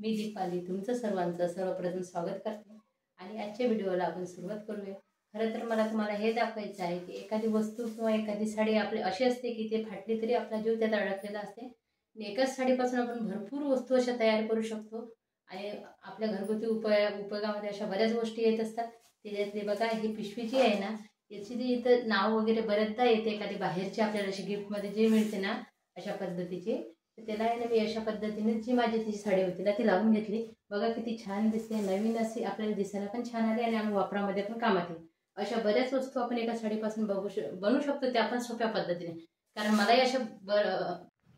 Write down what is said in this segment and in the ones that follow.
मी दीपाली तुमचं सर्वांचं सर्वप्रथम स्वागत करते आणि आजच्या व्हिडिओला आपण सुरुवात करूया। खरं तर मला तुम्हाला हे दाखवायचं आहे की एखादी वस्तू किंवा एखादी साडी आपली अशी असते की ते फाटली तरी आपला जीव त्यात अडकलेला असते। एकाच साडीपासून आपण भरपूर वस्तू अशा तयार करू शकतो आणि आपल्या घरगुती उपयोगामध्ये अशा बऱ्याच गोष्टी येत असतात। त्याच्यातली बघा ही पिशवी जी आहे ना, याची जी इथं नाव वगैरे बऱ्याचदा येते, एखादी बाहेरची आपल्याला अशी गिफ्टमध्ये जी मिळते ना अशा पद्धतीची, तर त्याला आहे ना मी अशा पद्धतीने जी माझी ती साडी होती ना ती लावून घेतली। बघा किती छान दिसते, नवीन अशी आपल्याला दिसायला पण छान आली आणि आम्ही वापरामध्ये पण कामात येईल अशा बऱ्याच वस्तू आपण एका साडीपासून बनवू शकतो, त्या पण सोप्या पद्धतीने। कारण मलाही अशा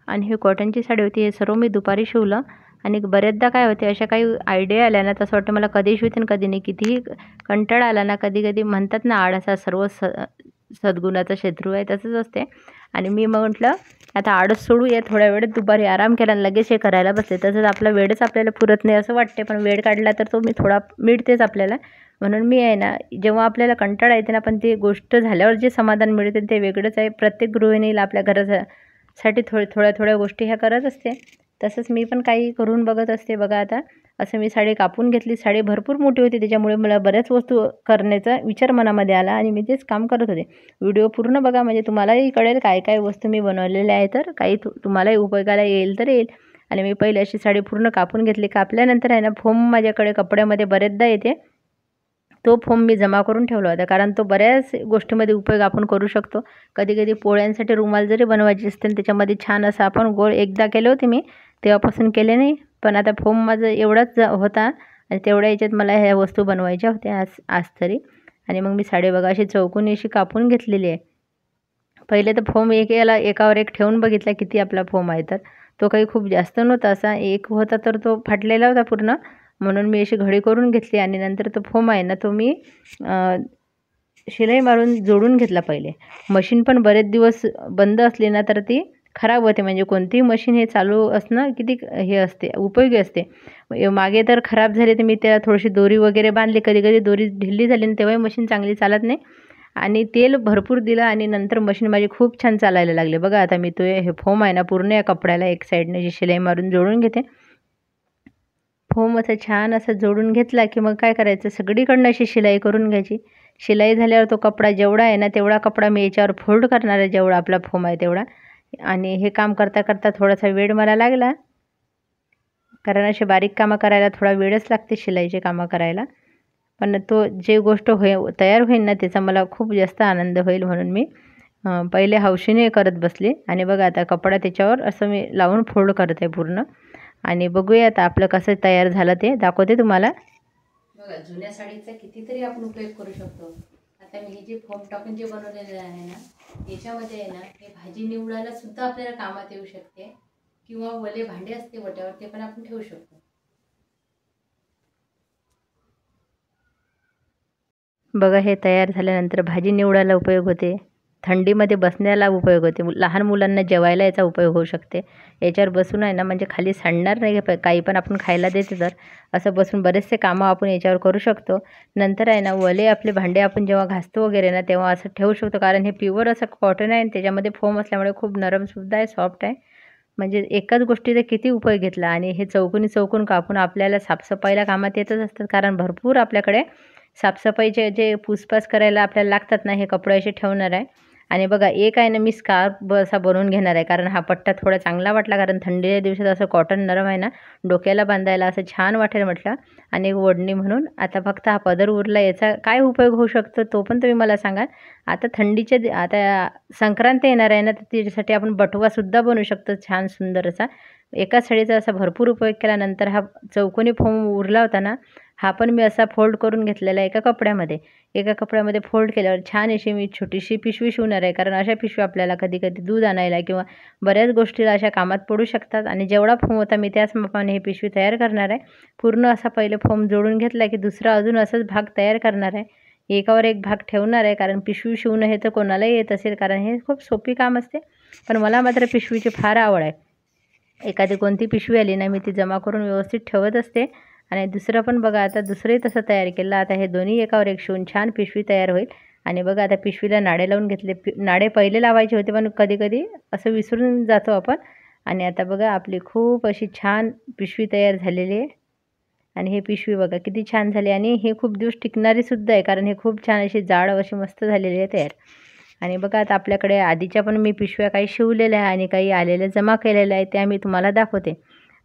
आणि ही कॉटनची साडी होती, हे सर्व मी दुपारी शिवलं आणि बऱ्याचदा काय होते अशा काही आयडिया आल्या ना, तसं वाटतं मला कधी शिवते आणि कधी नाही। कितीही कंटाळा आला ना, कधी कधी म्हणतात ना आळसा सर्व सद्गुणाचा शत्रू आहे, तसंच असते। आणि मी मग म्हटलं आता आळस सोडूया, थोड्या वेळात दुपारी आराम केला आणि लगेच हे करायला बसले। तसंच आपला वेळच आपल्याला पुरत नाही असं वाटते, पण वेळ काढला तर तो मी थोडा मिळतेच आपल्याला। म्हणून मी आहे ना, जेव्हा आपल्याला कंटाळा येते ना, पण ती गोष्ट झाल्यावर जे समाधान मिळते ते वेगळंच आहे। प्रत्येक गृहिणीला आपल्या घरासाठी थोड्या गोष्टी ह्या करत असते, तसंच मी पण काही करून बघत असते। बघा आता असं मी साडी कापून घेतली, साडी भरपूर मोठी होती, त्याच्यामुळे मला बऱ्याच वस्तू करण्याचा विचार मनामध्ये आला आणि मी तेच काम करत होते। व्हिडिओ पूर्ण बघा, म्हणजे तुम्हालाही कळेल काय काय वस्तू मी बनवलेल्या आहे, तर काही तुम्हालाही उपयोगाला येईल तर येईल। आणि मी पहिले अशी साडी पूर्ण कापून घेतली। कापल्यानंतर आहे ना, फोम माझ्याकडे कपड्यामध्ये बरेचदा येते, तो फोम मी जमा करून ठेवला होता, कारण तो बऱ्याच गोष्टीमध्ये उपयोग आपण करू शकतो। कधी कधी पोळ्यांसाठी रुमाल जरी बनवायचे असतील, त्याच्यामध्ये छान असं आपण गोल एकदा केले होते मी, तेव्हापासून केले नाही, पण आता फोम माझं एवढाच होता आणि तेवढ्या याच्यात मला ह्या वस्तू बनवायच्या होत्या आज तरी। आणि मग मी साडी बघा अशी चौकोनी अशी कापून घेतलेली आहे। पहिले तर फोम एकावर एक ठेवून बघितला किती आपला फोम आहे, तर तो काही खूप जास्त नव्हता, असा एक होता तर तो फाटलेला होता पूर्ण, म्हणून मी अशी घडी करून घेतली। आणि नंतर तो फोम आहे ना, तो मी शिलाई मारून जोडून घेतला। पहिले मशीन पण बरेच दिवस बंद असली ना तर ती खराब होते, म्हणजे कोणतीही मशीन हे चालू असणं किती हे असते, उपयोगी असते। मागे तर खराब झाले तर मी त्याला थोडीशी दोरी वगैरे बांधली, कधी कधी दोरी ढिल्ली झाली आणि तेव्हाही मशीन चांगली चालत नाही, आणि तेल भरपूर दिलं आणि नंतर मशीन माझी खूप छान चालायला लागली। बघा आता मी तो हे फोम आहे ना पूर्ण या कपड्याला एक साईडने शिलाई मारून जोडून घेते। फोम असं छान असं जोडून घेतला की मग काय करायचं, सगळीकडनं अशी शिलाई करून घ्यायची। शिलाई झाल्यावर तो कपडा जेवढा आहे ना तेवढा कपडा मी याच्यावर फोल्ड करणार आहे, जेवढा आपला फोम आहे तेवढा। आणि हे काम करता करता थोडासा वेळ मला लागला, कारण असे बारीक कामं करायला थोडा वेळच लागते शिलाईचे कामं करायला, पण तो जे गोष्ट तयार होईल ना त्याचा मला खूप जास्त आनंद होईल, म्हणून मी पहिले हौशीने करत बसले। आणि बघा आता कपडा त्याच्यावर असं मी लावून फोल्ड करत आहे पूर्ण, आणि बघूया आता आपलं कसं तयार झालं ते दाखवते तुम्हाला। बघा जुन्या साडीचा कितीतरी आपण उपयोग करू शकतो। आता मी जे फोम टाकून जे बनवलेलं आहे ना, याच्यामध्ये आहे ना हे भाजी निवडायला सुद्धा आपल्याला कामात येऊ शकते, किंवा वले भांडे असते वट्यावर ते पण आपण ठेवू शकतो। बघा हे तयार झाल्यानंतर भाजी निवडायला उपयोग होते, थंडीमध्ये बसण्याला उपयोग होते, लहान मुलांना जेवायला याचा उपयोग होऊ शकते। याच्यावर बसून आहे ना, म्हणजे खाली सांडणार नाही, काही पण आपण खायला देते तर असं बसून बरेचसे कामं आपण याच्यावर करू शकतो। नंतर आहे ना वले आपले भांडे आपण जेव्हा घासतो वगैरे ना तेव्हा असं ठेवू शकतो, कारण हे प्युअर असं कॉटन आहे आणि त्याच्यामध्ये फोम असल्यामुळे खूप नरमसुद्धा आहे, सॉफ्ट आहे। म्हणजे एकाच गोष्टीचा किती उपयोग घेतला। आणि हे चौकोन कापून आपल्याला साफसफाईला कामात येतच असतात, कारण भरपूर आपल्याकडे साफसफाईचे जे पुसपास करायला आपल्याला लागतात ना, हे कपडे असे ठेवणार आहे। आणि बघा एक आहे ना मी स्कार्फ असा बनवून घेणार आहे, कारण हा पट्टा थोडा चांगला वाटला, कारण थंडीच्या दिवसात असं कॉटन नरम आहे ना, डोक्याला बांधायला असं छान वाटेल म्हटलं, आणि एक ओढणी म्हणून। आता फक्त हा पदर उरला, याचा काय उपयोग होऊ शकतो तो पण तुम्ही मला सांगा। आता आता संक्रांत येणार आहे ना, तर त्याच्यासाठी आपण बटवासुद्धा बनवू शकतो छान सुंदर असा। एका साडीचा असा भरपूर उपयोग केल्यानंतर हा चौकोनी फोम उरला होता ना, हा पण मी असा फोल्ड करून घेतलेला एका कपड्यामध्ये फोल्ड केल्यावर छान अशी मी छोटीशी पिशवी शिवणार आहे, कारण अशा पिशवी आपल्याला कधी कधी दूध आणायला किंवा बऱ्याच गोष्टीला अशा कामात पडू शकतात। आणि जेवढा फोम होता मी त्याच मापाने ही पिशवी तयार करणार आहे। पूर्ण असा पहिले फोम जोडून घेतला की दुसरा अजून असाच भाग तयार करणार आहे, एकावर एक भाग ठेवणार आहे, कारण पिशवी शिवणं हे तर कोणालाही येत असेल, कारण हे खूप सोपी काम असते, पण मला मात्र पिशवीची फार आवड आहे। एखादी कोणती पिशवी आली ना मी ती जमा करून व्यवस्थित ठेवत असते। आणि दुसरं पण बघा आता दुसरंही तसं तयार केलं, आता हे दोन्ही एकावर एक शिवून छान पिशवी तयार होईल। आणि बघा आता पिशवीला नाडे लावून घेतले, नाडे पहिले लावायचे होते पण कधी कधी असं विसरून जातो आपण, आणि आता बघा आपली खूप अशी छान पिशवी तयार झालेली आहे. आणि हे पिशवी बघा किती छान झाली आणि हे खूप दिवस टिकणारीसुद्धा आहे, कारण हे खूप छान अशी जाड अशी मस्त झालेली आहे तयार. आणि बघा आता आपल्याकडे आधीच्या पण मी पिशव्या काही शिवलेल्या आहे आणि काही आलेल्या जमा केलेल्या आहे, त्या मी तुम्हाला दाखवते.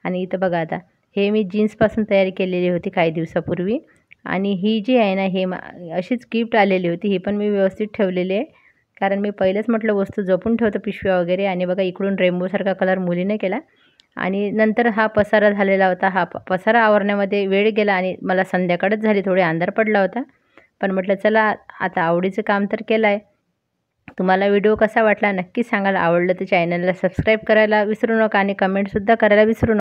आणि इथं बघा आता हे मी जीन्सपासून तयारी केलेली होती काही दिवसापूर्वी. आणि ही जी आहे ना हे अशीच गिफ्ट आलेली होती, ही पण मी व्यवस्थित ठेवलेली आहे, कारण मी पहिलेच म्हटलं वस्तू जपून ठेवतो पिशव्या वगैरे. आणि बघा इकडून रेनबोसारखा कलर मुलीने केला. आणि नंतर हा पसारा झालेला होता, हा पसारा आवरण्यामध्ये वेळ गेला आणि मला संध्याकाळच झाली, थोडी अंधार पडला होता. पण म्हटलं चला आता आवडीचं काम तर केलं आहे. तुम्हाला व्हिडिओ कसा वाटला नक्की सांगाल. आवडलं तर चॅनलला सबस्क्राईब करायला विसरू नका आणि कमेंटसुद्धा करायला विसरू नका.